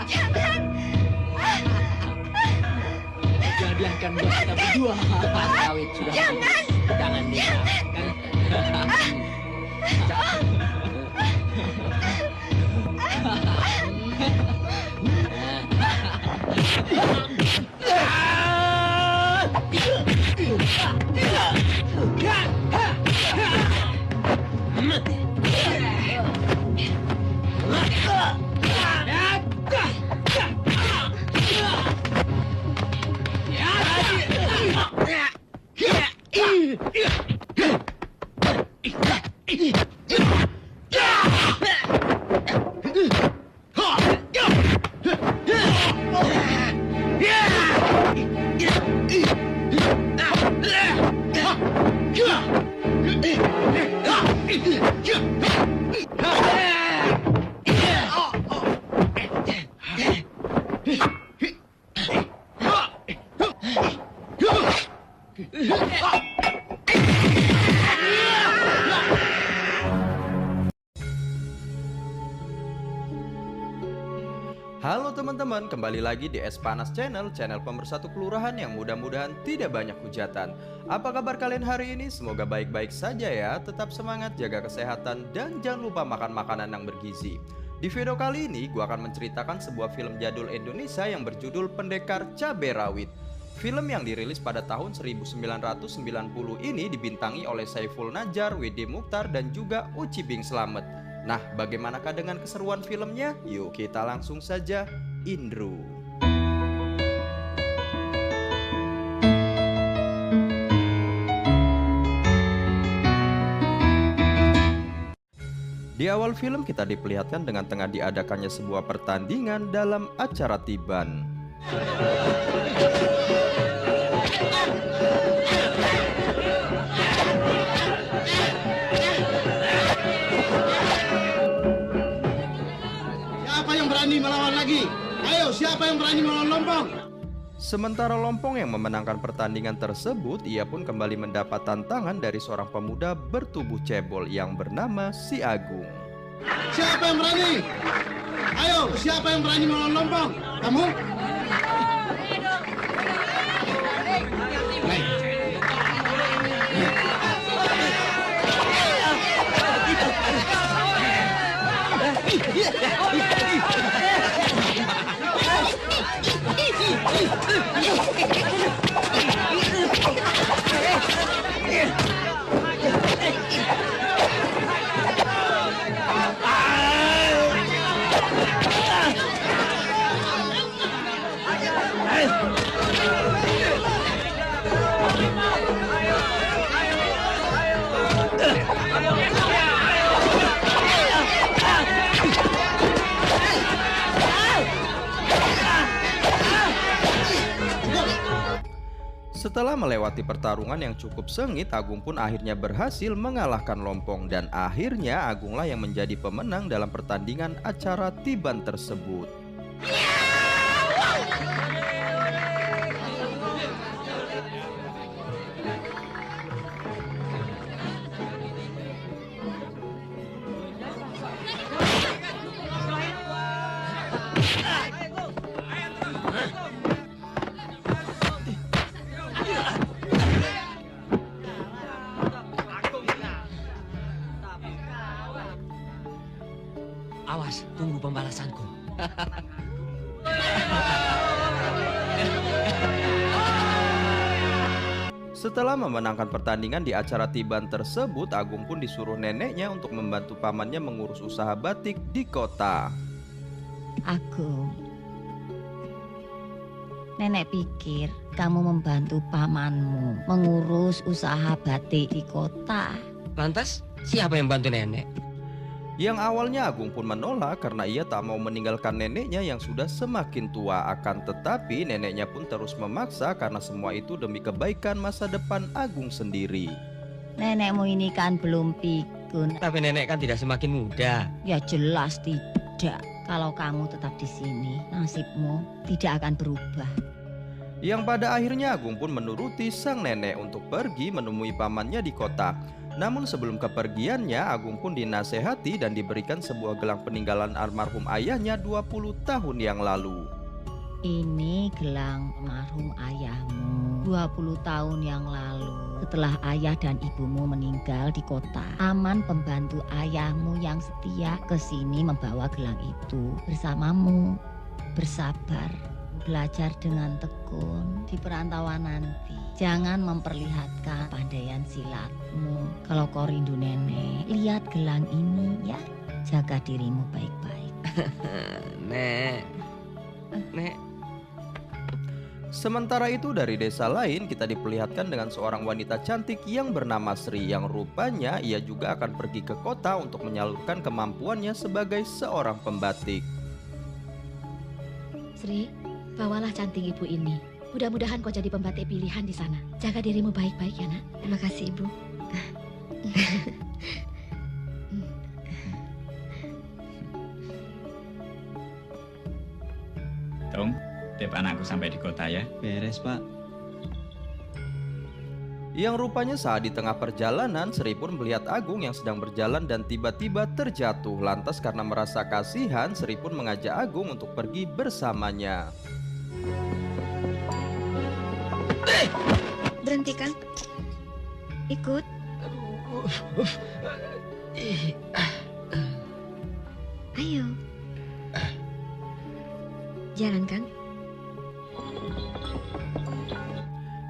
Jangan. Biarkan buat kita berdua. Mas Kawit sudah. Jangan. Jangan dimakan. Halo teman-teman, kembali lagi di Es Panas Channel, channel pemersatu kelurahan yang mudah-mudahan tidak banyak hujatan. Apa kabar kalian hari ini? Semoga baik-baik saja ya. Tetap semangat, jaga kesehatan, dan jangan lupa makan makanan yang bergizi. Di video kali ini, gue akan menceritakan sebuah film jadul Indonesia yang berjudul Pendekar Cabai Rawit. Film yang dirilis pada tahun 1990 ini dibintangi oleh Saiful Najar, Widi Mukhtar, dan juga Uci Bing Slamet. Nah, bagaimanakah dengan keseruan filmnya? Yuk kita langsung saja intro. Di awal film kita diperlihatkan dengan tengah diadakannya sebuah pertandingan dalam acara tiban. Siapa yang berani melawan lagi? Ayo, siapa yang berani melawan Lompong? Sementara Lompong yang memenangkan pertandingan tersebut, ia pun kembali mendapat tantangan dari seorang pemuda bertubuh cebol yang bernama Si Agung. Siapa yang berani? Ayo, siapa yang berani melawan Lompong? Kamu? Setelah melewati pertarungan yang cukup sengit, Agung pun akhirnya berhasil mengalahkan Lompong dan akhirnya Agunglah yang menjadi pemenang dalam pertandingan acara tiban tersebut. Awas, tunggu pembalasanku. Setelah memenangkan pertandingan di acara tiban tersebut, Agung pun disuruh neneknya untuk membantu pamannya mengurus usaha batik di kota. Agung, nenek pikir kamu membantu pamanmu mengurus usaha batik di kota. Lantas, siapa yang bantu nenek? Yang awalnya Agung pun menolak karena ia tak mau meninggalkan neneknya yang sudah semakin tua. Akan tetapi neneknya pun terus memaksa karena semua itu demi kebaikan masa depan Agung sendiri. Nenekmu ini kan belum pikun. Tapi nenek kan tidak semakin muda. Ya jelas tidak. Kalau kamu tetap di sini, nasibmu tidak akan berubah. Yang pada akhirnya Agung pun menuruti sang nenek untuk pergi menemui pamannya di kota. Namun sebelum kepergiannya, Agung pun dinasehati dan diberikan sebuah gelang peninggalan almarhum ayahnya 20 tahun yang lalu. Ini gelang almarhum ayahmu 20 tahun yang lalu. Setelah ayah dan ibumu meninggal di kota, Aman pembantu ayahmu yang setia kesini membawa gelang itu bersamamu. Bersabar, belajar dengan tekun di perantauan nanti. Jangan memperlihatkan pandaian silatmu. Kalau kau rindu nenek, lihat gelang ini ya. Jaga dirimu baik-baik. Nek. Sementara itu dari desa lain kita diperlihatkan dengan seorang wanita cantik yang bernama Sri, yang rupanya ia juga akan pergi ke kota untuk menyalurkan kemampuannya sebagai seorang pembatik. Sri, bawalah cantik ibu ini. Mudah-mudahan kau jadi pembatik pilihan di sana. Jaga dirimu baik-baik ya, Nak. Terima kasih, Ibu. Tung, tip anakku sampai di kota ya. Beres, Pak. Yang rupanya saat di tengah perjalanan, Sri pun melihat Agung yang sedang berjalan dan tiba-tiba terjatuh. Lantas karena merasa kasihan, Sri pun mengajak Agung untuk pergi bersamanya. Berhenti, Kang. Ikut. Ayo. Jalan, Kang.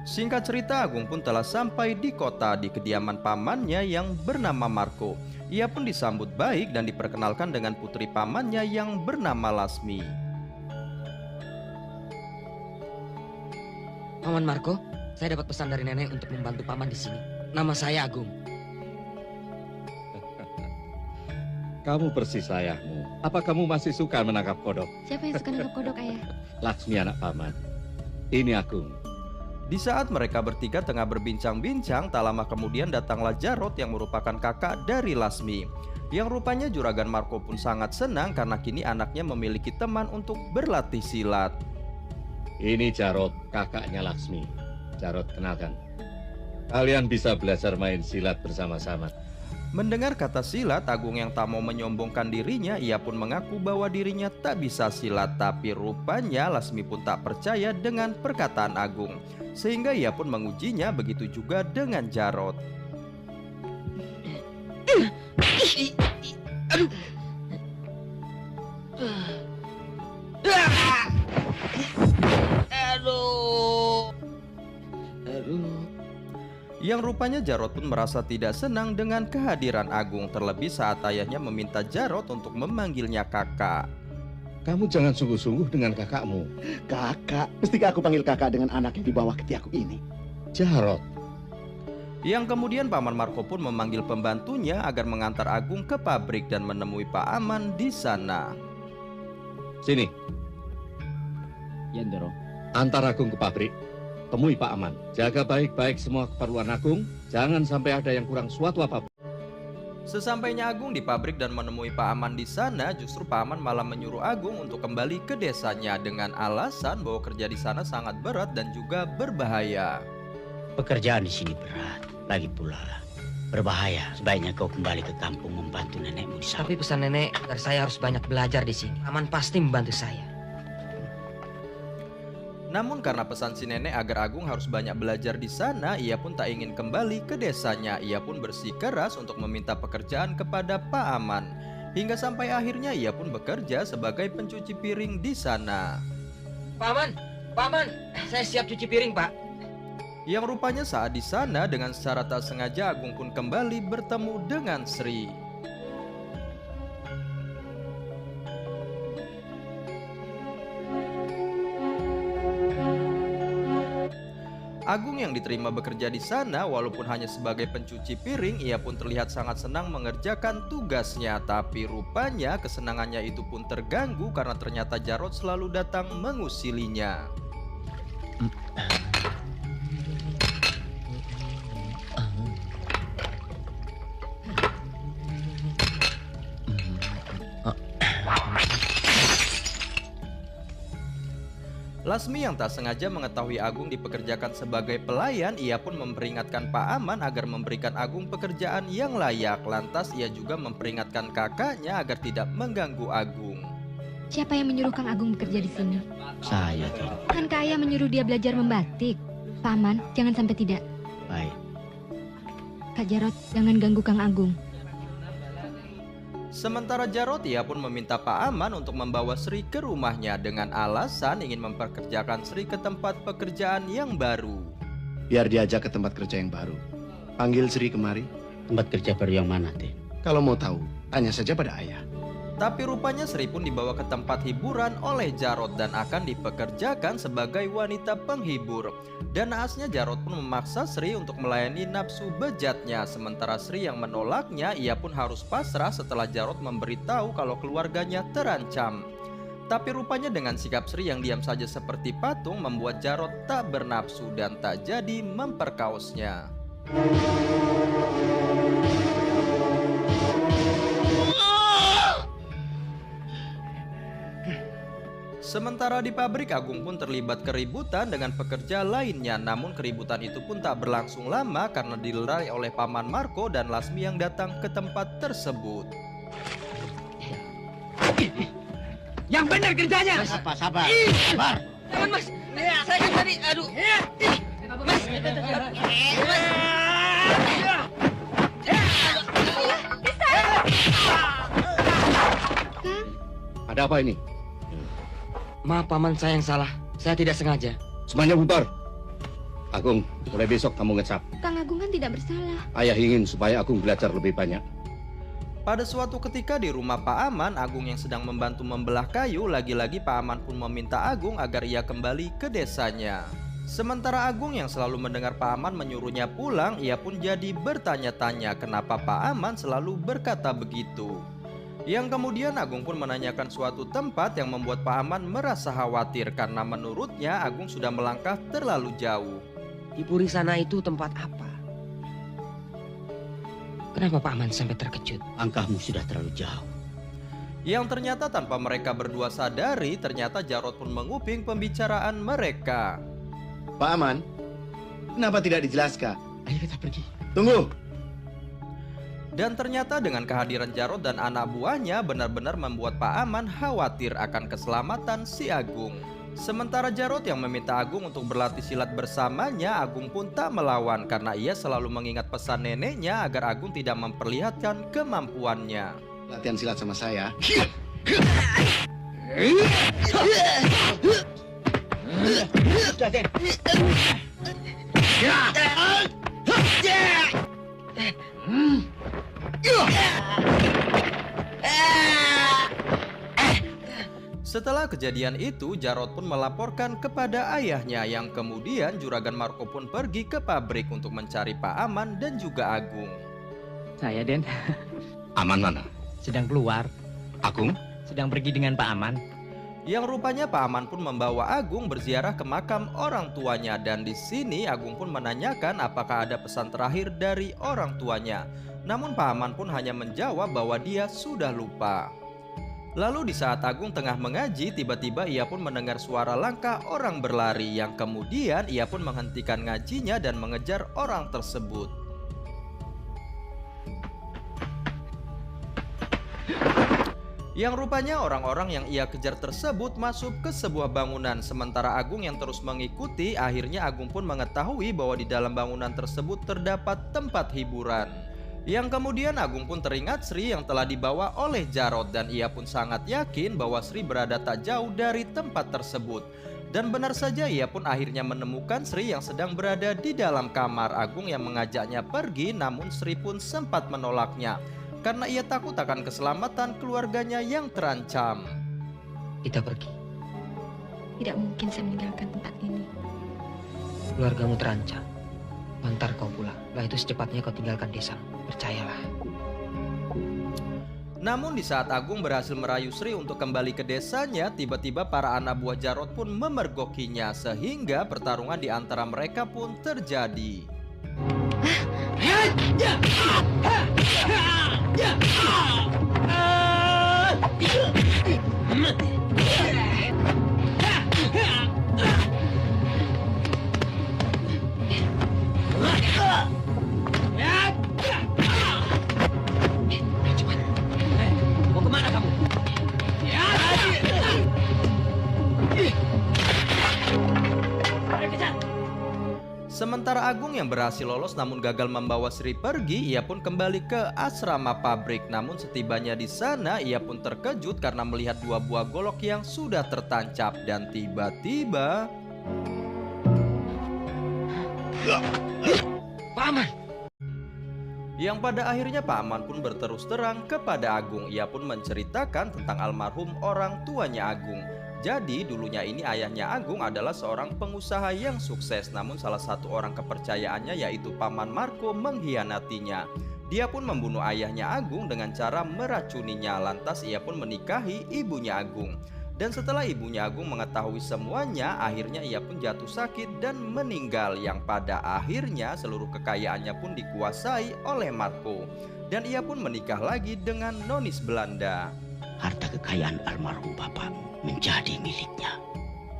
Singkat cerita, Agung pun telah sampai di kota di kediaman pamannya yang bernama Marco. Ia pun disambut baik dan diperkenalkan dengan putri pamannya yang bernama Lasmi. Paman Marco, saya dapat pesan dari nenek untuk membantu paman di sini. Nama saya Agung. Kamu persis ayahmu. Apa kamu masih suka menangkap kodok? Siapa yang suka nangkap kodok, Ayah? Laksmi anak paman. Ini Agung. Di saat mereka bertiga tengah berbincang-bincang, tak lama kemudian datanglah Jarot yang merupakan kakak dari Lasmi. Yang rupanya Juragan Marco pun sangat senang karena kini anaknya memiliki teman untuk berlatih silat. Ini Jarot, kakaknya Laksmi. Jarot, kenalkan. Kalian bisa belajar main silat bersama-sama. Mendengar kata silat, Agung yang tak mau menyombongkan dirinya, ia pun mengaku bahwa dirinya tak bisa silat. Tapi rupanya Lasmi pun tak percaya dengan perkataan Agung, sehingga ia pun mengujinya, begitu juga dengan Jarot. Yang rupanya Jarot pun merasa tidak senang dengan kehadiran Agung, terlebih saat ayahnya meminta Jarot untuk memanggilnya kakak. Kamu jangan sungguh-sungguh dengan kakakmu. Kakak, mestikah aku panggil kakak dengan anak yang di bawah ketiakku ini? Jarot, Yang kemudian Paman Marco pun memanggil pembantunya agar mengantar Agung ke pabrik dan menemui Pak Aman di sana. sini. Ya, Ndoro. Antar Agung ke pabrik. Temui Pak Aman. Jaga baik-baik semua keperluan Agung. Jangan sampai ada yang kurang suatu apapun. Sesampainya Agung di pabrik dan menemui Pak Aman di sana, justru Pak Aman malah menyuruh Agung untuk kembali ke desanya dengan alasan bahwa kerja di sana sangat berat dan juga berbahaya. Pekerjaan di sini berat, lagi pula berbahaya. Sebaiknya kau kembali ke kampung membantu nenekmu di sana. Tapi pesan nenek agar saya harus banyak belajar di sini. Paman pasti membantu saya. Namun karena pesan si nenek agar Agung harus banyak belajar di sana, ia pun tak ingin kembali ke desanya. Ia pun bersikeras untuk meminta pekerjaan kepada Pak Aman. Hingga sampai akhirnya ia pun bekerja sebagai pencuci piring di sana. Paman, saya siap cuci piring, Pak. Yang rupanya saat di sana dengan secara tak sengaja Agung pun kembali bertemu dengan Sri. Agung yang diterima bekerja di sana, walaupun hanya sebagai pencuci piring, ia pun terlihat sangat senang mengerjakan tugasnya. Tapi rupanya kesenangannya itu pun terganggu karena ternyata Jarot selalu datang mengusilinya. Lasmi yang tak sengaja mengetahui Agung dipekerjakan sebagai pelayan, ia pun memperingatkan Pak Aman agar memberikan Agung pekerjaan yang layak. Lantas ia juga memperingatkan kakaknya agar tidak mengganggu Agung. Siapa yang menyuruh Kang Agung bekerja di sini? Saya, Tin. Kan Kak Ayah menyuruh dia belajar membatik. Paman, jangan sampai tidak. Baik. Kak Jarot, jangan ganggu Kang Agung. Sementara Jarot, ia pun meminta Pak Aman untuk membawa Sri ke rumahnya dengan alasan ingin memperkerjakan Sri ke tempat pekerjaan yang baru. Biar diajak ke tempat kerja yang baru. Panggil Sri kemari. Tempat kerja baru yang mana, Tin? Kalau mau tahu, tanya saja pada ayah. Tapi rupanya Sri pun dibawa ke tempat hiburan oleh Jarot dan akan dipekerjakan sebagai wanita penghibur. Dan naasnya Jarot pun memaksa Sri untuk melayani nafsu bejatnya. Sementara Sri yang menolaknya, ia pun harus pasrah setelah Jarot memberitahu kalau keluarganya terancam. Tapi rupanya dengan sikap Sri yang diam saja seperti patung membuat Jarot tak bernafsu dan tak jadi memperkaosnya. Sementara di pabrik, Agung pun terlibat keributan dengan pekerja lainnya. Namun keributan itu pun tak berlangsung lama karena dilerai oleh Paman Marco dan Lasmi yang datang ke tempat tersebut. Yang benar kerjanya. Sabar, sabar. Sabar. Jangan, Mas. Saya kan tadi, aduh. Mas. Ada apa ini? Maaf, Paman, saya yang salah. Saya tidak sengaja. Semuanya bubar. Agung, mulai besok kamu ngecap. Kang Agung kan tidak bersalah. Ayah ingin supaya Agung belajar lebih banyak. Pada suatu ketika di rumah Pak Aman, Agung yang sedang membantu membelah kayu, lagi-lagi Pak Aman pun meminta Agung agar ia kembali ke desanya. Sementara Agung yang selalu mendengar Pak Aman menyuruhnya pulang, ia pun jadi bertanya-tanya kenapa Pak Aman selalu berkata begitu. Yang kemudian Agung pun menanyakan suatu tempat yang membuat Pak Aman merasa khawatir karena menurutnya Agung sudah melangkah terlalu jauh. Di Puri sana itu tempat apa? Kenapa Pak Aman sampai terkejut? Langkahmu sudah terlalu jauh. Yang ternyata tanpa mereka berdua sadari, ternyata Jarot pun menguping pembicaraan mereka. Pak Aman, kenapa tidak dijelaskan? Ayo kita pergi. Tunggu. Dan ternyata dengan kehadiran Jarot dan anak buahnya benar-benar membuat Pak Aman khawatir akan keselamatan si Agung. Sementara Jarot yang meminta Agung untuk berlatih silat bersamanya, Agung pun tak melawan karena ia selalu mengingat pesan neneknya agar Agung tidak memperlihatkan kemampuannya. Latihan silat sama saya. Setelah kejadian itu, Jarot pun melaporkan kepada ayahnya yang kemudian Juragan Marco pun pergi ke pabrik untuk mencari Pak Aman dan juga Agung. Saya, Den. Aman mana? Sedang keluar. Agung? Sedang pergi dengan Pak Aman. Yang rupanya Pak Aman pun membawa Agung berziarah ke makam orang tuanya dan di sini Agung pun menanyakan apakah ada pesan terakhir dari orang tuanya. Namun Pak Aman pun hanya menjawab bahwa dia sudah lupa. Lalu di saat Agung tengah mengaji, tiba-tiba ia pun mendengar suara langkah orang berlari yang kemudian ia pun menghentikan ngajinya dan mengejar orang tersebut. Yang rupanya orang-orang yang ia kejar tersebut masuk ke sebuah bangunan. Sementara Agung yang terus mengikuti, akhirnya Agung pun mengetahui bahwa di dalam bangunan tersebut terdapat tempat hiburan. Yang kemudian Agung pun teringat Sri yang telah dibawa oleh Jarot dan ia pun sangat yakin bahwa Sri berada tak jauh dari tempat tersebut. Dan benar saja ia pun akhirnya menemukan Sri yang sedang berada di dalam kamar. Agung yang mengajaknya pergi, namun Sri pun sempat menolaknya karena ia takut akan keselamatan keluarganya yang terancam. Kita pergi. Tidak mungkin saya meninggalkan tempat ini. Keluargamu terancam. Antar kau pulang. Setelah itu secepatnya kau tinggalkan desa. Percayalah. Namun di saat Agung berhasil merayu Sri untuk kembali ke desanya, tiba-tiba para anak buah Jarot pun memergokinya sehingga pertarungan di antara mereka pun terjadi. Sementara Agung yang berhasil lolos namun gagal membawa Sri pergi, ia pun kembali ke asrama pabrik. Namun setibanya di sana, ia pun terkejut karena melihat 2 buah golok yang sudah tertancap. Dan tiba-tiba... Paman! Yang pada akhirnya Paman pun berterus terang kepada Agung. Ia pun menceritakan tentang almarhum orang tuanya Agung. Jadi dulunya ini ayahnya Agung adalah seorang pengusaha yang sukses. Namun salah satu orang kepercayaannya yaitu Paman Marco mengkhianatinya. Dia pun membunuh ayahnya Agung dengan cara meracuninya. Lantas ia pun menikahi ibunya Agung. Dan setelah ibunya Agung mengetahui semuanya, akhirnya ia pun jatuh sakit dan meninggal. Yang pada akhirnya seluruh kekayaannya pun dikuasai oleh Marco. Dan ia pun menikah lagi dengan nonis Belanda. Harta kekayaan almarhum bapakmu menjadi miliknya.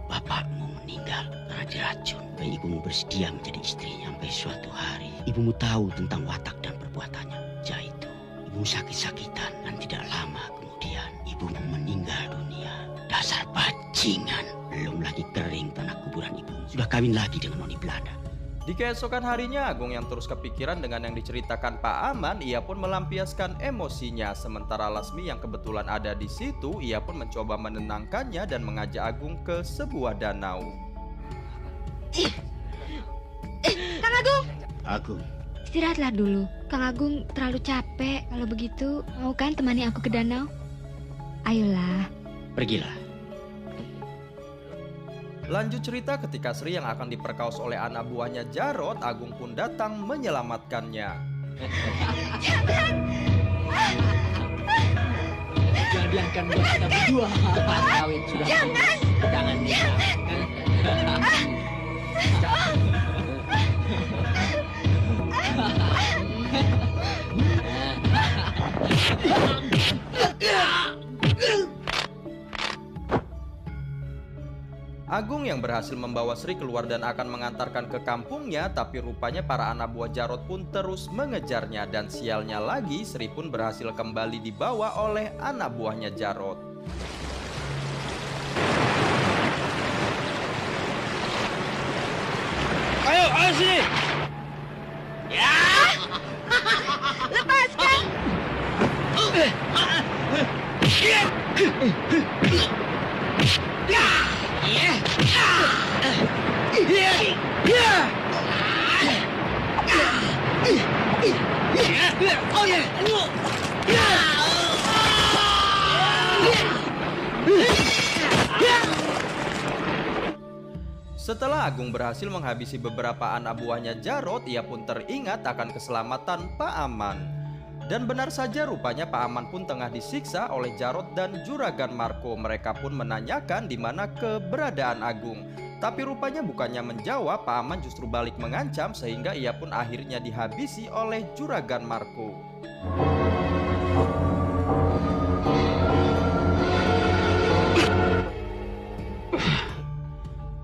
Bapakmu meninggal karena diracun. Dan ibumu bersedia menjadi istrinya. Sampai suatu hari ibumu tahu tentang watak dan perbuatannya. Sejak itu ibumu sakit-sakitan dan tidak lama kemudian ibumu meninggal dunia. Dasar bajingan. Belum lagi kering tanah kuburan ibumu, sudah kawin lagi dengan noni Belanda. Di keesokan harinya, Agung yang terus kepikiran dengan yang diceritakan Pak Aman, ia pun melampiaskan emosinya. Sementara Lasmi yang kebetulan ada di situ, ia pun mencoba menenangkannya dan mengajak Agung ke sebuah danau. Kang Agung! Agung. Istirahatlah dulu. Kang Agung terlalu capek. Kalau begitu, mau kan temani aku ke danau? Ayolah. Pergilah. Lanjut cerita, ketika Sri yang akan diperkaos oleh anak buahnya Jarot, Agung pun datang menyelamatkannya. Jadikan buat kita berdua. Kawin sudah. Jangan. Jangan. Agung yang berhasil membawa Sri keluar dan akan mengantarkan ke kampungnya, tapi rupanya para anak buah Jarot pun terus mengejarnya. Dan sialnya lagi, Sri pun berhasil kembali dibawa oleh anak buahnya Jarot. Ayo sini. Ya! Lepaskan! Setelah Agung berhasil menghabisi beberapa anak buahnya Jarot, ia pun teringat akan keselamatan Pak Aman. Dan benar saja, rupanya Pak Aman pun tengah disiksa oleh Jarot dan Juragan Marco. Mereka pun menanyakan di mana keberadaan Agung. Tapi rupanya bukannya menjawab, Pak Aman justru balik mengancam sehingga ia pun akhirnya dihabisi oleh Juragan Marco.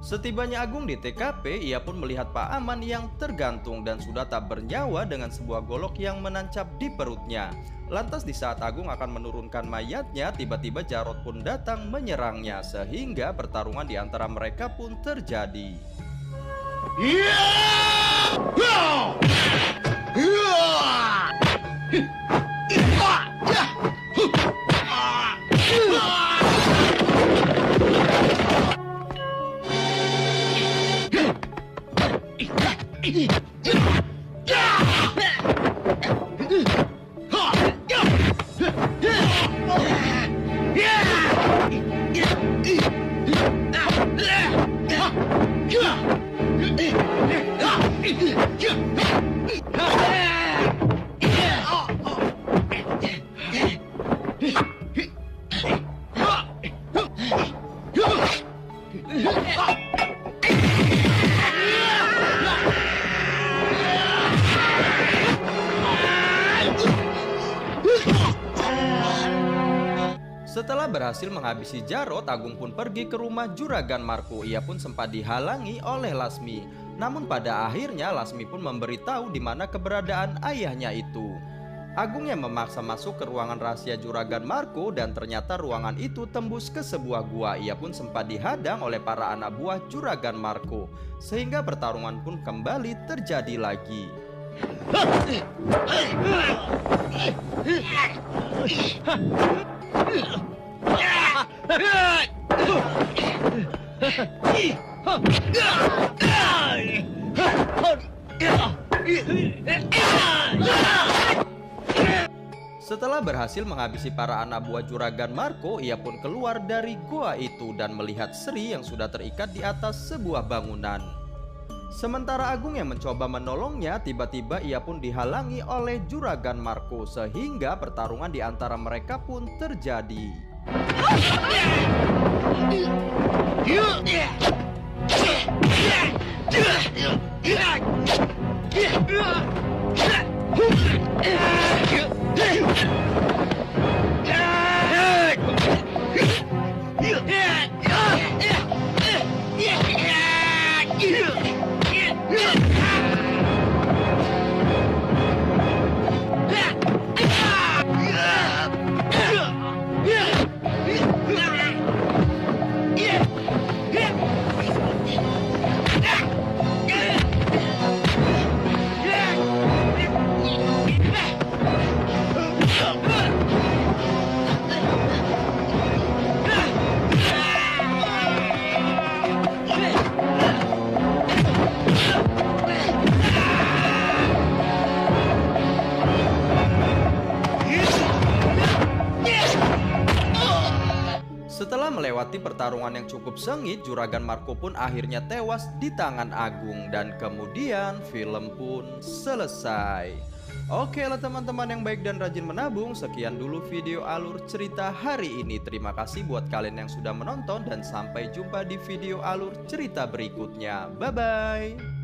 Setibanya Agung di TKP, ia pun melihat Pak Aman yang tergantung dan sudah tak bernyawa dengan sebuah golok yang menancap di perutnya. Lantas di saat Agung akan menurunkan mayatnya, tiba-tiba Jarot pun datang menyerangnya sehingga pertarungan di antara mereka pun terjadi. Setelah berhasil menghabisi Jarot, Agung pun pergi ke rumah Juragan Marco. Ia pun sempat dihalangi oleh Lasmi. Namun pada akhirnya Lasmi pun memberitahu di mana keberadaan ayahnya itu. Agung yang memaksa masuk ke ruangan rahasia Juragan Marco dan ternyata ruangan itu tembus ke sebuah gua. Ia pun sempat dihadang oleh para anak buah Juragan Marco, sehingga pertarungan pun kembali terjadi lagi. Setelah berhasil menghabisi para anak buah Juragan Marco, ia pun keluar dari goa itu dan melihat Sri yang sudah terikat di atas sebuah bangunan. Sementara Agung yang mencoba menolongnya, tiba-tiba ia pun dihalangi oleh Juragan Marco, sehingga pertarungan di antara mereka pun terjadi. Setelah melewati pertarungan yang cukup sengit, Juragan Marco pun akhirnya tewas di tangan Agung dan kemudian film pun selesai. Oke lah teman-teman yang baik dan rajin menabung, sekian dulu video alur cerita hari ini. Terima kasih buat kalian yang sudah menonton dan sampai jumpa di video alur cerita berikutnya. Bye-bye.